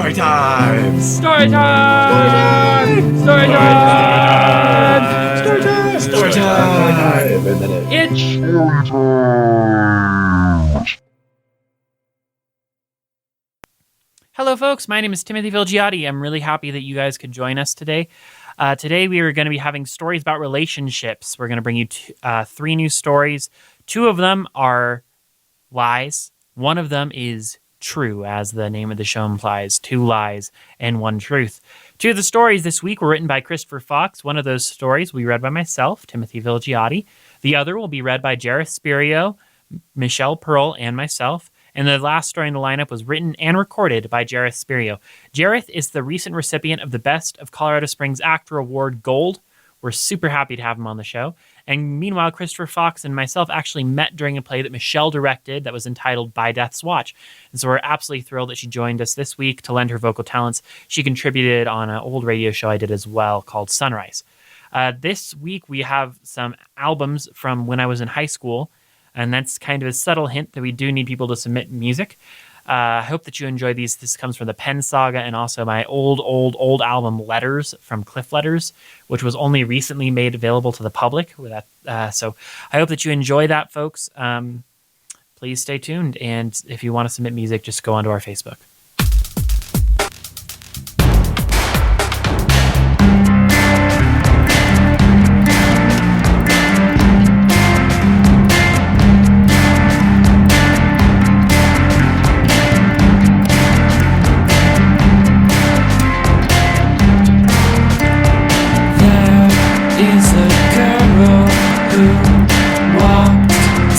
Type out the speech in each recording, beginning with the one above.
Story time! Story time! Story time! Story time! Story time! And then Itch! Hello, folks. My name is Timmy Vilgiate. I'm really happy that you guys could join us today. Today, we are going to be having stories about relationships. We're going to bring you 3 new stories. 2 of them are lies. 1 of them is true, as the name of the show implies. 2 lies and 1 truth. 2 of the stories this week were written by Christopher Fox. One of those stories will be read by myself, Timothy Vilgiate. The other will be read by Jareth, Spirio, Michelle Pearl, and myself. And the last story in the lineup was written and recorded by Jareth Spirio. Jareth is the recent recipient of the Best of Colorado Springs Actor Award Gold. We're super happy to have him on the show. And meanwhile, Christopher Fox and myself actually met during a play that Michelle directed that was entitled By Death's Watch. And so we're absolutely thrilled that she joined us this week to lend her vocal talents. She contributed on an old radio show I did as well called Sunrise. This week we have some albums from when I was in high school. And that's kind of a subtle hint that we do need people to submit music. I hope that you enjoy these. This comes from the Pen Saga and also my old album Letters from Cliff Letters, which was only recently made available to the public. So I hope that you enjoy that, folks. Please stay tuned. And if you want to submit music, just go onto our Facebook.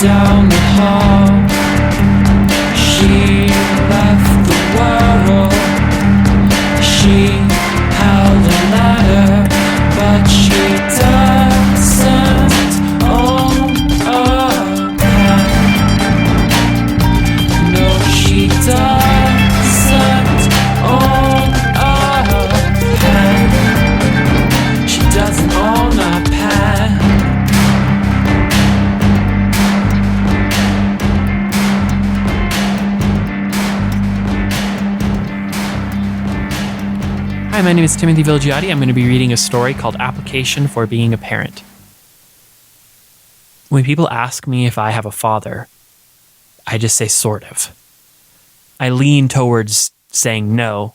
Down the hall, she left the world. She held a ladder, but she doesn't own a pen. No, she doesn't own a pen. She doesn't own a pen. Hi, my name is Timothy Vilgiate. I'm going to be reading a story called Application for Being a Parent. When people ask me if I have a father, I just say sort of. I lean towards saying no,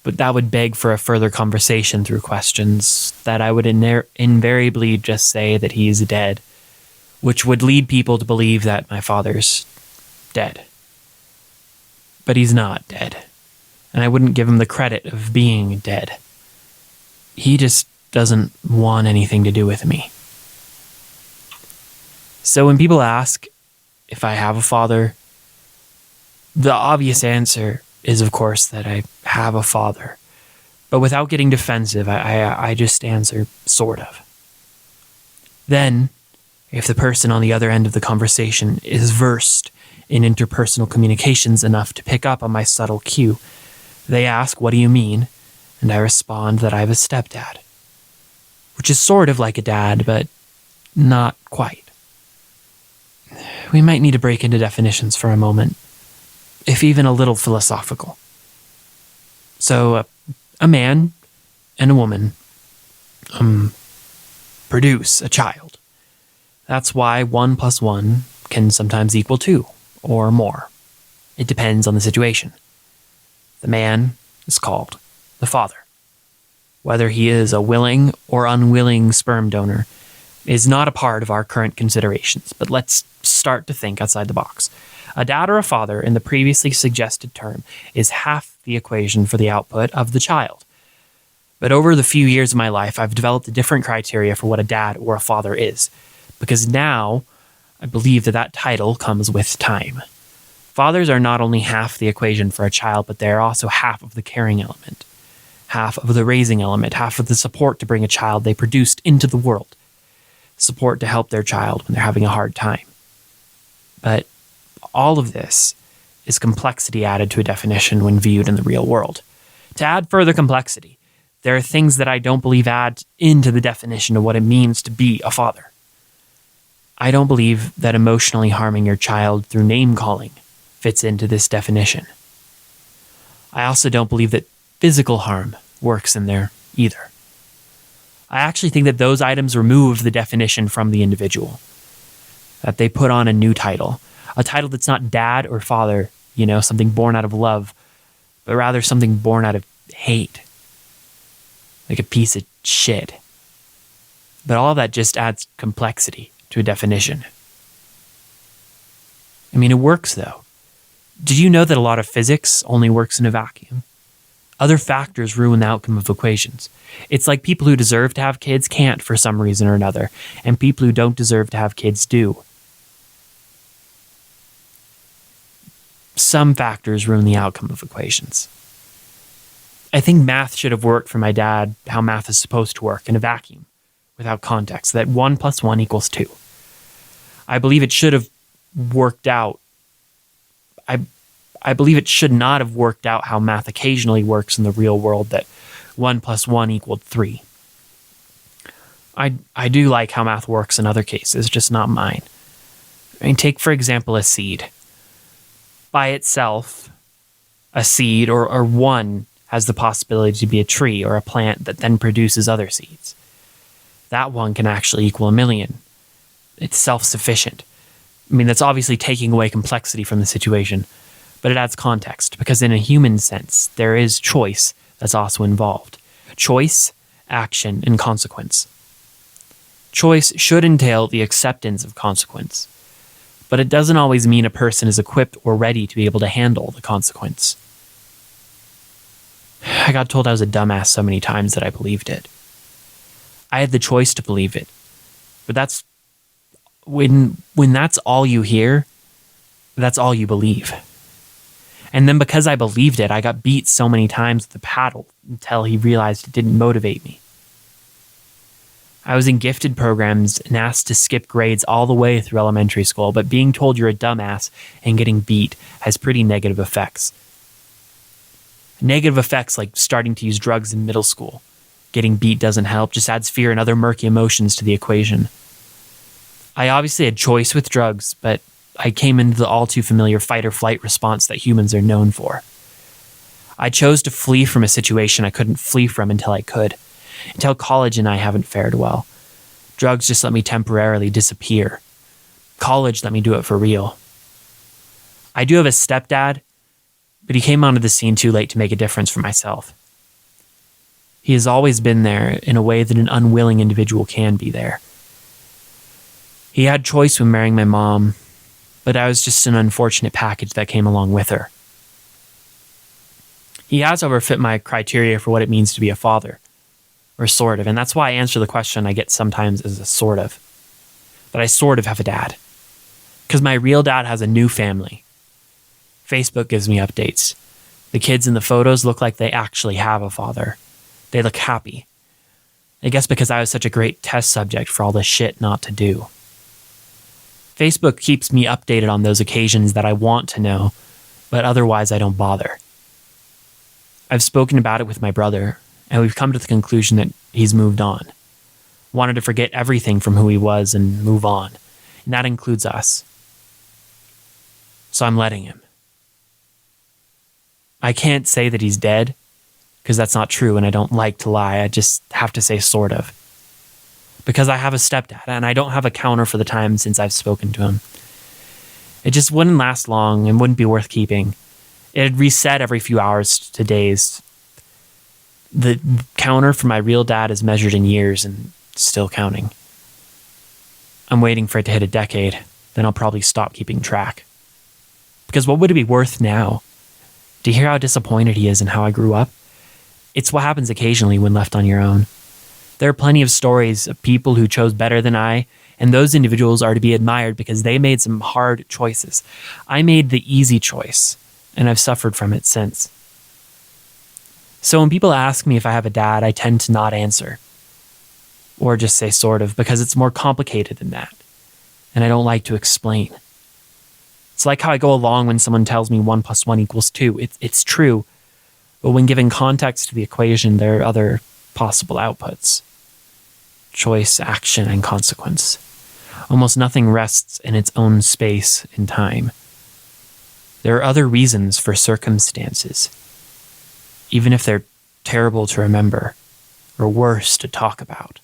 but that would beg for a further conversation through questions that I would invariably just say that he is dead, which would lead people to believe that my father's dead. But he's not dead. And I wouldn't give him the credit of being dead. He just doesn't want anything to do with me. So when people ask if I have a father, the obvious answer is, of course, that I have a father. But without getting defensive, I just answer sort of. Then, if the person on the other end of the conversation is versed in interpersonal communications enough to pick up on my subtle cue, they ask, "What do you mean?" And I respond that I have a stepdad, which is sort of like a dad, but not quite. We might need to break into definitions for a moment, if even a little philosophical. So, a man and a woman produce a child. That's why 1 + 1 can sometimes equal 2 or more. It depends on the situation. The man is called the father. Whether he is a willing or unwilling sperm donor is not a part of our current considerations, but let's start to think outside the box. A dad or a father, in the previously suggested term, is half the equation for the output of the child. But over the few years of my life, I've developed a different criteria for what a dad or a father is, because now I believe that title comes with time. Fathers are not only half the equation for a child, but they're also half of the caring element, half of the raising element, half of the support to bring a child they produced into the world, support to help their child when they're having a hard time. But all of this is complexity added to a definition when viewed in the real world. To add further complexity, there are things that I don't believe add into the definition of what it means to be a father. I don't believe that emotionally harming your child through name-calling fits into this definition. I also don't believe that physical harm works in there either. I actually think that those items remove the definition from the individual, that they put on a new title, a title that's not dad or father, something born out of love, but rather something born out of hate, like a piece of shit. But all of that just adds complexity to a definition. I mean, it works though. Did you know that a lot of physics only works in a vacuum? Other factors ruin the outcome of equations. It's like people who deserve to have kids can't for some reason or another, and people who don't deserve to have kids do. Some factors ruin the outcome of equations. I think math should have worked for my dad how math is supposed to work in a vacuum, without context, that 1 + 1 = 2. I believe it should have worked out. I believe it should not have worked out how math occasionally works in the real world, that 1 + 1 = 3. I do like how math works in other cases, just not mine. I mean, take, for example, a seed. By itself, a seed or one has the possibility to be a tree or a plant that then produces other seeds. That one can actually equal 1,000,000. It's self-sufficient. I mean, that's obviously taking away complexity from the situation, but it adds context, because in a human sense, there is choice that's also involved. Choice, action, and consequence. Choice should entail the acceptance of consequence, but it doesn't always mean a person is equipped or ready to be able to handle the consequence. I got told I was a dumbass so many times that I believed it. I had the choice to believe it, but that's when that's all you hear, that's all you believe. And then because I believed it, I got beat so many times with the paddle until he realized it didn't motivate me. I was in gifted programs and asked to skip grades all the way through elementary school, but being told you're a dumbass and getting beat has pretty negative effects. Negative effects like starting to use drugs in middle school. Getting beat doesn't help, just adds fear and other murky emotions to the equation. I obviously had choice with drugs, but I came into the all too familiar fight or flight response that humans are known for. I chose to flee from a situation I couldn't flee from until I could. Until college and I haven't fared well. Drugs just let me temporarily disappear. College let me do it for real. I do have a stepdad, but he came onto the scene too late to make a difference for myself. He has always been there in a way that an unwilling individual can be there. He had choice when marrying my mom, but I was just an unfortunate package that came along with her. He has overfit my criteria for what it means to be a father, or sort of, and that's why I answer the question I get sometimes as a sort of. But I sort of have a dad, because my real dad has a new family. Facebook gives me updates. The kids in the photos look like they actually have a father. They look happy. I guess because I was such a great test subject for all the shit not to do. Facebook keeps me updated on those occasions that I want to know, but otherwise I don't bother. I've spoken about it with my brother, and we've come to the conclusion that he's moved on. Wanted to forget everything from who he was and move on, and that includes us. So I'm letting him. I can't say that he's dead, because that's not true, and I don't like to lie. I just have to say sort of. Because I have a stepdad, and I don't have a counter for the time since I've spoken to him. It just wouldn't last long and wouldn't be worth keeping. It'd reset every few hours to days. The counter for my real dad is measured in years and still counting. I'm waiting for it to hit a decade, then I'll probably stop keeping track. Because what would it be worth now? To hear how disappointed he is in how I grew up? It's what happens occasionally when left on your own. There are plenty of stories of people who chose better than I, and those individuals are to be admired because they made some hard choices. I made the easy choice, and I've suffered from it since. So when people ask me if I have a dad, I tend to not answer. Or just say sort of, because it's more complicated than that, and I don't like to explain. It's like how I go along when someone tells me 1 + 1 = 2. It's true, but when giving context to the equation, there are other possible outputs. Choice, action, and consequence. Almost nothing rests in its own space and time. There are other reasons for circumstances. even if they're terrible to remember or worse to talk about.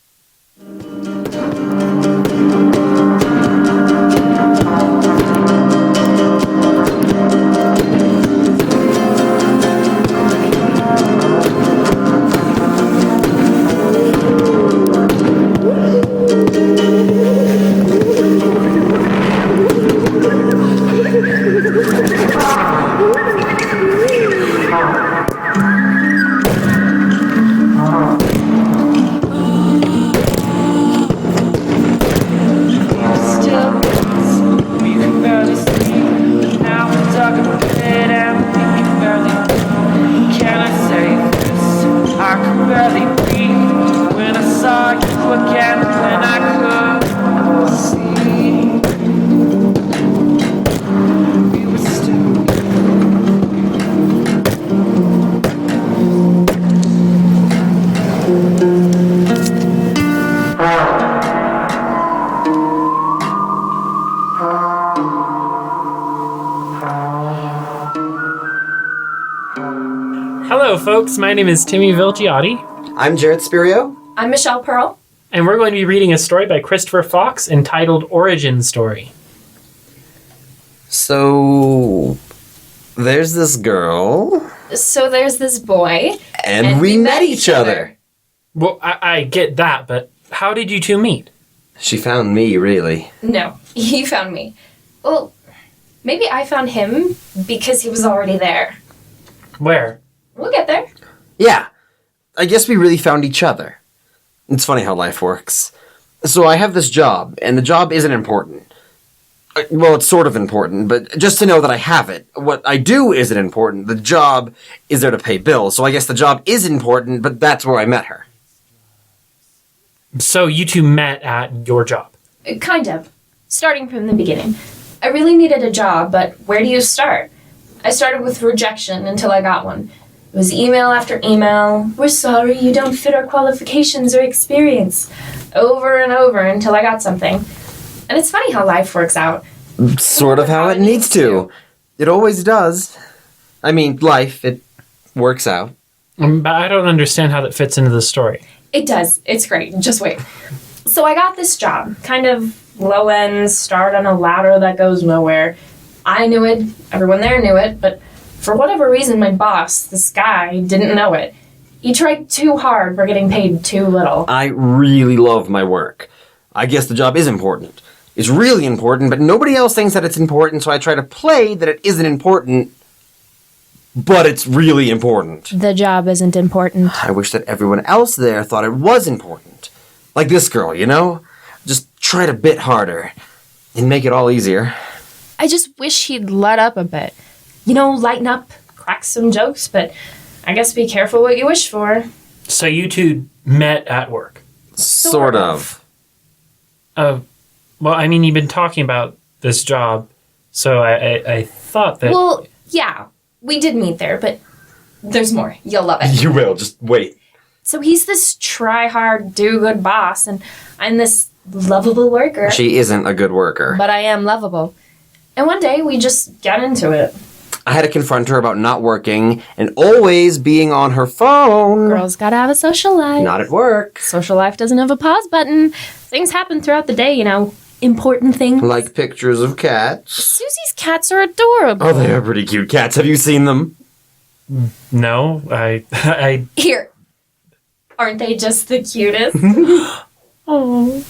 Hello, folks. My name is Timmy Vilgiate, I'm Jareth Spirio. I'm Michelle Pearl. and we're going to be reading a story by Christopher Fox entitled Origin Story. So, there's this girl. So there's this boy. And we met each other. Well, I get that, but how did you two meet? She found me, really. No, he found me. Well, maybe I found him because he was already there. Where? We'll get there. Yeah, I guess we really found each other. It's funny how life works. So I have this job, and the job isn't important. Well, it's sort of important, but just to know that I have it. What I do isn't important. The job is there to pay bills, so I guess the job is important, but that's where I met her. So you two met at your job? Kind of. Starting from the beginning. I really needed a job, but where do you start? I started with rejection until I got one. It was email after email. We're sorry, you don't fit our qualifications or experience. Over and over until I got something. And it's funny how life works out. Sort of how it needs to. It always does. I mean, life, it works out. But I don't understand how that fits into the story. It does. It's great. Just wait. So I got this job. Kind of low end, start on a ladder that goes nowhere. I knew it. Everyone there knew it. But for whatever reason, my boss, this guy, didn't know it. He tried too hard for getting paid too little. I really love my work. I guess the job is important. It's really important, but nobody else thinks that it's important, so I try to play that it isn't important, but it's really important. The job isn't important. I wish that everyone else there thought it was important. Like this girl, you know? Just try a bit harder. And make it all easier. I just wish he'd let up a bit. You know, lighten up, crack some jokes, but I guess be careful what you wish for. So you two met at work? Sort of. Well, I mean, you've been talking about this job, so I thought that... Well, yeah, we did meet there, but there's more. You'll love it. You will, just wait. So he's this try-hard, do-good boss, and I'm this lovable worker. She isn't a good worker. But I am lovable. And one day, we just got into it. I had to confront her about not working and always being on her phone. Girls gotta have a social life. Not at work. Social life doesn't have a pause button. Things happen throughout the day, you know. Important things. Like pictures of cats. Susie's cats are adorable. Oh, they are pretty cute cats. Have you seen them? No, I... Here. Aren't they just the cutest? Oh.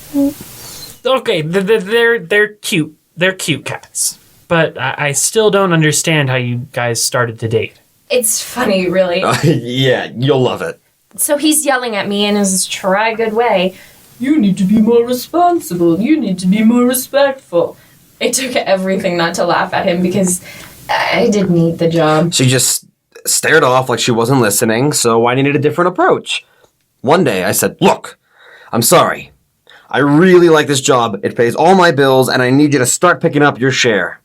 Okay, they're cute. They're cute cats. But I still don't understand how you guys started to date. It's funny, really. Yeah, you'll love it. So he's yelling at me in his try-good way. You need to be more responsible. You need to be more respectful. It took everything not to laugh at him because I did need the job. She just stared off like she wasn't listening, so I needed a different approach. One day I said, "Look, I'm sorry. I really like this job. It pays all my bills, and I need you to start picking up your share.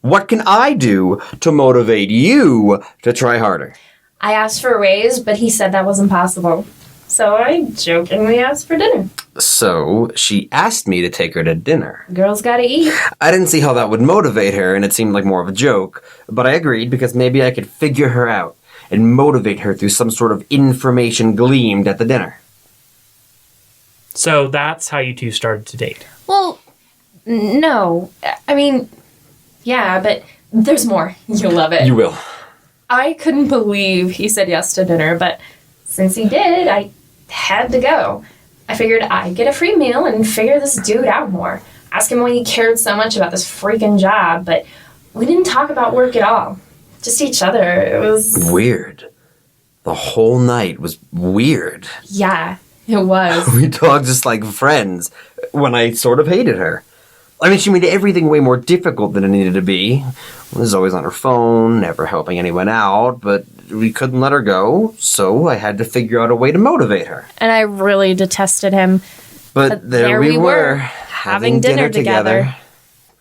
What can I do to motivate you to try harder?" I asked for a raise, but he said that wasn't possible. So I jokingly asked for dinner. So she asked me to take her to dinner. Girls gotta eat. I didn't see how that would motivate her, and it seemed like more of a joke, but I agreed because maybe I could figure her out. and motivate her through some sort of information gleaned at the dinner. So that's how you two started to date. Well, no. I mean, yeah, but there's more. You'll love it. You will. I couldn't believe he said yes to dinner, but since he did, I had to go. I figured I'd get a free meal and figure this dude out more. Ask him why he cared so much about this freaking job, but we didn't talk about work at all. Just each other. It was... Weird. The whole night was weird. Yeah, it was. We talked just like friends when I sort of hated her. I mean, she made everything way more difficult than it needed to be. Was always on her phone, never helping anyone out, but we couldn't let her go, so I had to figure out a way to motivate her. And I really detested him. But there we were, having dinner together.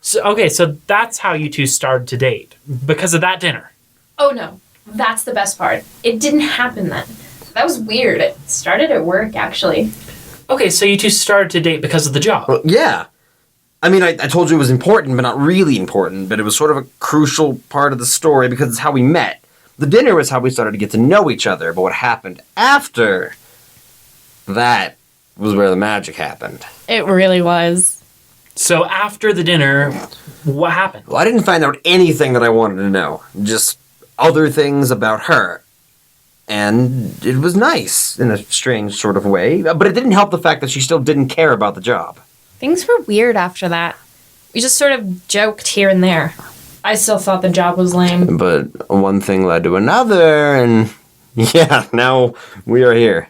So that's how you two started to date, because of that dinner. Oh no, that's the best part. It didn't happen then. That was weird. It started at work, actually. Okay, so you two started to date because of the job. Well, yeah. I mean, I told you it was important, but not really important, but it was sort of a crucial part of the story because it's how we met. The dinner was how we started to get to know each other, but what happened after that was where the magic happened. It really was. So after the dinner, what happened? Well, I didn't find out anything that I wanted to know, just other things about her. And it was nice, in a strange sort of way, but it didn't help the fact that she still didn't care about the job. Things were weird after that. We just sort of joked here and there. I still thought the job was lame. But one thing led to another, and yeah, now we are here.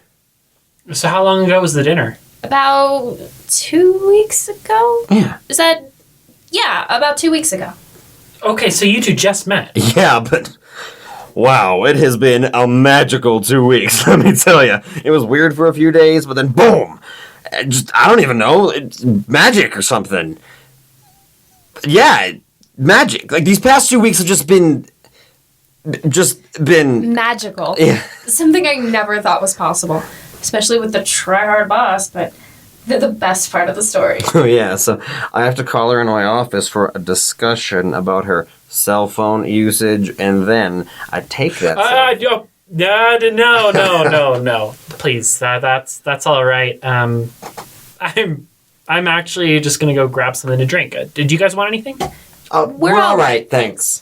So how long ago was the dinner? About 2 weeks ago? Yeah. Is that... Yeah, about 2 weeks ago. Okay, so you two just met. Yeah, but wow, it has been a magical 2 weeks, let me tell you. It was weird for a few days, but then boom! I don't even know, it's magic or something. Yeah, magic. Like, these past 2 weeks have just been... Magical. Yeah. Something I never thought was possible. Especially with the try-hard boss, but they're the best part of the story. Oh, yeah, so I have to call her in my office for a discussion about her cell phone usage, and then I take that No. Please, that's all right. I'm actually just gonna go grab something to drink. Did you guys want anything? We're all right, thanks.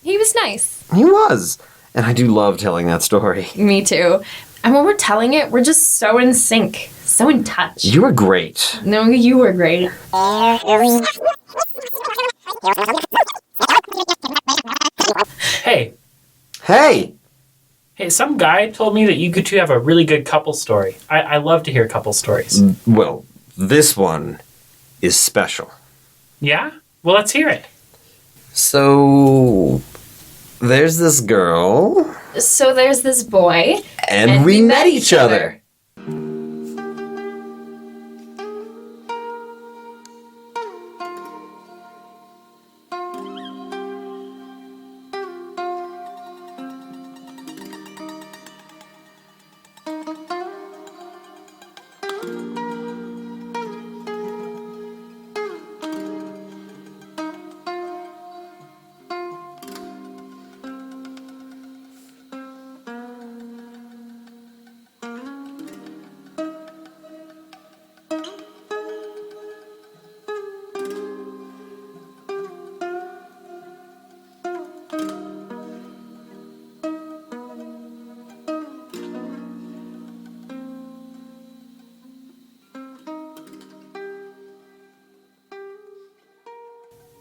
He was nice. He was. And I do love telling that story. Me too. And when we're telling it, we're just so in sync, so in touch. You were great. No, you were great. Hey, some guy told me that you two have a really good couple story. I love to hear couple stories. Well, this one is special. Yeah? Well, let's hear it. So, there's this girl. So there's this boy. And we met each other.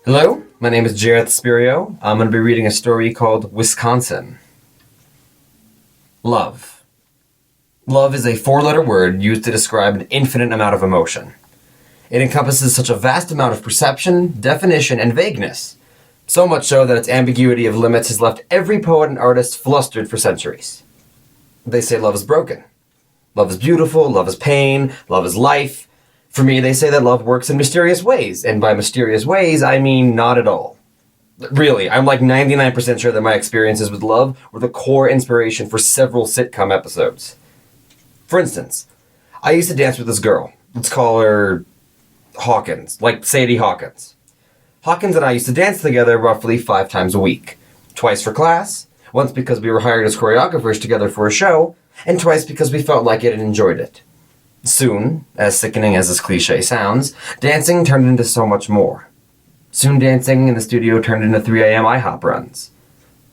Hello, my name is Jareth Spirio. I'm going to be reading a story called Wisconsin. Love. Love is a four-letter word used to describe an infinite amount of emotion. It encompasses such a vast amount of perception, definition, and vagueness, so much so that its ambiguity of limits has left every poet and artist flustered for centuries. They say love is broken. Love is beautiful, love is pain, love is life. For me, they say that love works in mysterious ways, and by mysterious ways, I mean not at all. Really, I'm like 99% sure that my experiences with love were the core inspiration for several sitcom episodes. For instance, I used to dance with this girl. Let's call her Hawkins, like Sadie Hawkins. Hawkins and I used to dance together roughly 5 times a week. Twice for class, once because we were hired as choreographers together for a show, and twice because we felt like it and enjoyed it. Soon, as sickening as this cliche sounds, dancing turned into so much more. Soon dancing in the studio turned into 3 a.m. IHOP runs.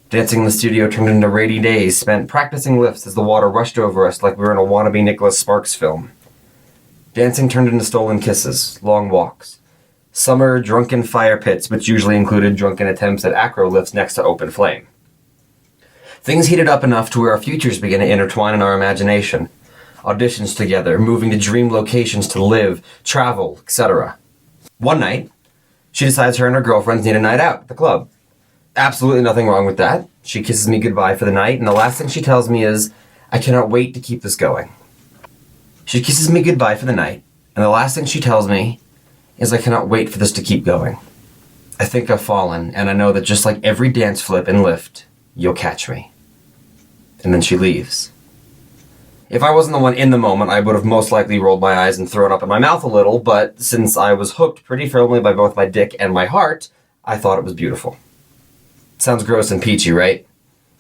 Dancing in the studio turned into rainy days spent practicing lifts as the water rushed over us like we were in a wannabe Nicholas Sparks film. Dancing turned into stolen kisses, long walks, summer drunken fire pits which usually included drunken attempts at acro lifts next to open flame. Things heated up enough to where our futures began to intertwine in our imagination. Auditions together, moving to dream locations to live, travel, etc. One night, she decides her and her girlfriends need a night out at the club. Absolutely nothing wrong with that. She kisses me goodbye for the night, and the last thing she tells me is, I cannot wait to keep this going. She kisses me goodbye for the night, and the last thing she tells me is I cannot wait for this to keep going. I think I've fallen, and I know that just like every dance flip and lift, you'll catch me. And then she leaves. If I wasn't the one in the moment, I would have most likely rolled my eyes and thrown up in my mouth a little, but since I was hooked pretty firmly by both my dick and my heart, I thought it was beautiful. Sounds gross and peachy, right?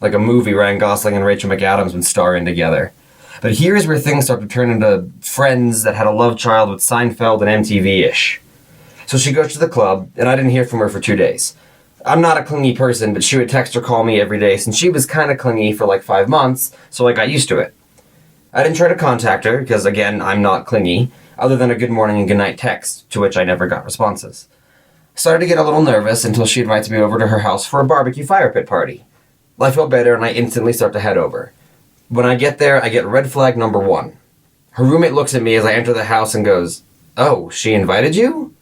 Like a movie Ryan Gosling and Rachel McAdams would star in together. But here's where things start to turn into Friends that had a love child with Seinfeld and MTV-ish. So she goes to the club, and I didn't hear from her for 2 days. I'm not a clingy person, but she would text or call me every day since she was kind of clingy for like 5 months, so I got used to it. I didn't try to contact her, because again, I'm not clingy, other than a good morning and good night text, to which I never got responses. Started to get a little nervous until she invites me over to her house for a barbecue fire pit party. I feel better and I instantly start to head over. When I get there, I get red flag number 1. Her roommate looks at me as I enter the house and goes, "Oh, she invited you?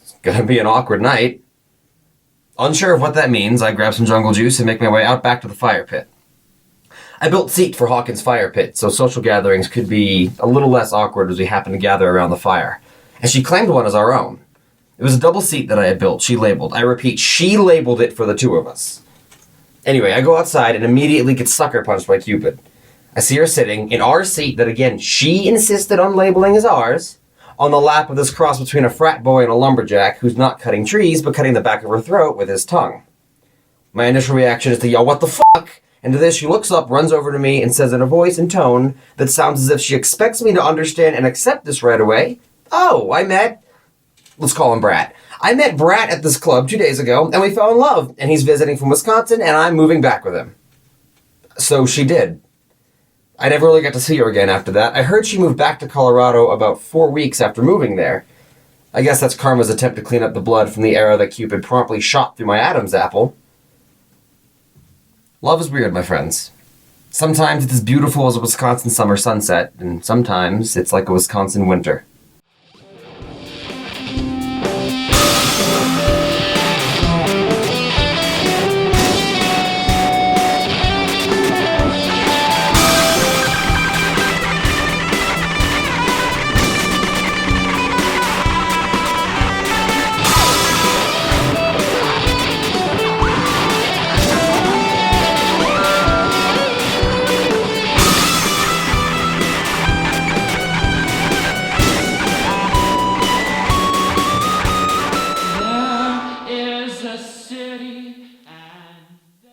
It's gonna be an awkward night." Unsure of what that means, I grab some jungle juice and make my way out back to the fire pit. I built seat for Hawkins' fire pit, so social gatherings could be a little less awkward as we happened to gather around the fire. And she claimed one as our own. It was a double seat that I had built, she labeled. I repeat, she labeled it for the two of us. Anyway, I go outside and immediately get sucker punched by Cupid. I see her sitting in our seat that, again, she insisted on labeling as ours, on the lap of this cross between a frat boy and a lumberjack who's not cutting trees but cutting the back of her throat with his tongue. My initial reaction is to yell, "What the fuck?" And to this, she looks up, runs over to me, and says in a voice and tone that sounds as if she expects me to understand and accept this right away, "Oh, let's call him Brat. I met Brat at this club 2 days ago, and we fell in love, and he's visiting from Wisconsin, and I'm moving back with him." So she did. I never really got to see her again after that. I heard she moved back to Colorado about 4 weeks after moving there. I guess that's karma's attempt to clean up the blood from the arrow that Cupid promptly shot through my Adam's apple. Love is weird, my friends. Sometimes it's as beautiful as a Wisconsin summer sunset, and sometimes it's like a Wisconsin winter.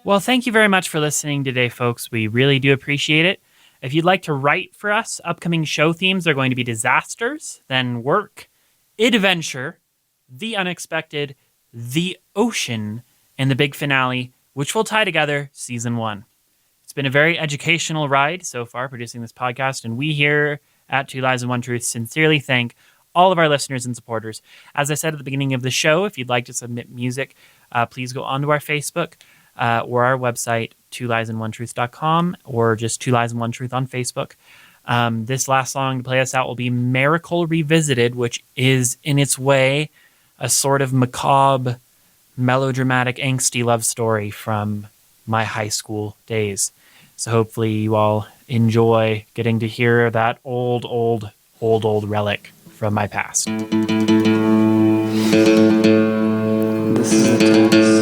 Well, thank you very much for listening today, folks. We really do appreciate it. If you'd like to write for us, upcoming show themes are going to be disasters, then work, adventure, the unexpected, the ocean, and the big finale, which will tie together season 1. It's been a very educational ride so far producing this podcast, and we here at Two Lies and One Truth sincerely thank all of our listeners and supporters. As I said at the beginning of the show, if you'd like to submit music, please go onto our Facebook or our website, twoliesandonetruth.com, or just Two Lies and One Truth on Facebook. This last song to play us out will be Miracle Revisited, which is, in its way, a sort of macabre, melodramatic, angsty love story from my high school days. So hopefully you all enjoy getting to hear that old relic from my past. This is the text.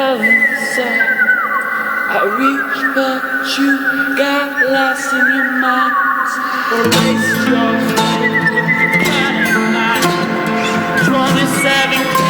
fell inside. I reached, but you got lost in your mind. Erased your face with the cutting knife. Drawn in 17.